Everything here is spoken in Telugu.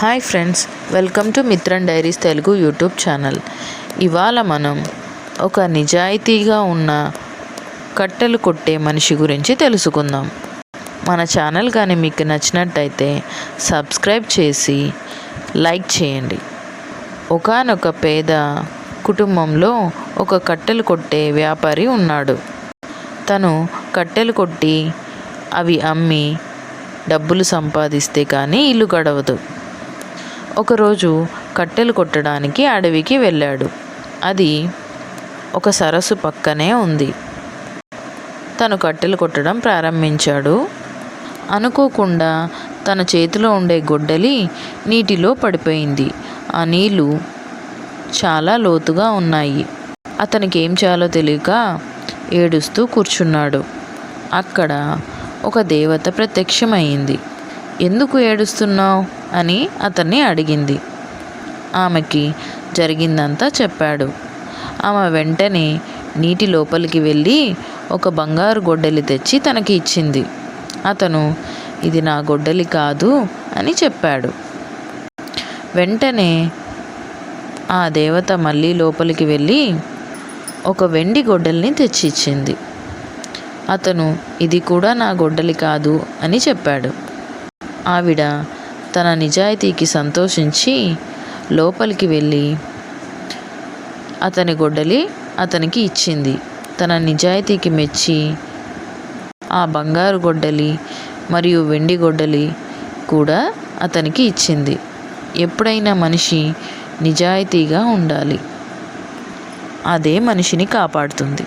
Hi friends, welcome to Mithran diaries Telugu YouTube channel. ఇవాళ మనం ఒక నిజాయితీగా ఉన్న కట్టెలు కొట్టే మనిషి గురించి తెలుసుకుందాం. మన ఛానల్ కానీ మీకు నచ్చినట్టయితే సబ్స్క్రైబ్ చేసి లైక్ చేయండి. ఒకానొక పేద కుటుంబంలో ఒక కట్టెలు కొట్టే వ్యాపారి ఉన్నాడు. తను కట్టెలు కొట్టి అవి అమ్మి డబ్బులు సంపాదిస్తే కానీ ఇల్లు గడవదు. ఒకరోజు కట్టెలు కొట్టడానికి అడవికి వెళ్ళాడు. అది ఒక సరస్సు పక్కనే ఉంది. తను కట్టెలు కొట్టడం ప్రారంభించాడు. అనుకోకుండా తన చేతిలో ఉండే గొడ్డలి నీటిలో పడిపోయింది. ఆ నీళ్లు చాలా లోతుగా ఉన్నాయి. అతనికి ఏం చేయాలో తెలియక ఏడుస్తూ కూర్చున్నాడు. అక్కడ ఒక దేవత ప్రత్యక్షమైంది. ఎందుకు ఏడుస్తున్నావు అని అతన్ని అడిగింది. ఆమెకి జరిగిందంతా చెప్పాడు. ఆమె వెంటనే నీటి లోపలికి వెళ్ళి ఒక బంగారు గొడ్డలి తెచ్చి తనకి ఇచ్చింది. అతను ఇది నా గొడ్డలి కాదు అని చెప్పాడు. వెంటనే ఆ దేవత మళ్ళీ లోపలికి వెళ్ళి ఒక వెండి గొడ్డలిని తెచ్చి ఇచ్చింది. అతను ఇది కూడా నా గొడ్డలి కాదు అని చెప్పాడు. ఆవిడ తన నిజాయితీకి సంతోషించి లోపలికి వెళ్ళి అతని గొడ్డలి అతనికి ఇచ్చింది. తన నిజాయితీకి మెచ్చి ఆ బంగారు గొడ్డలి మరియు వెండి గొడ్డలి కూడా అతనికి ఇచ్చింది. ఎప్పుడైనా మనిషి నిజాయితీగా ఉండాలి. అదే మనిషిని కాపాడుతుంది.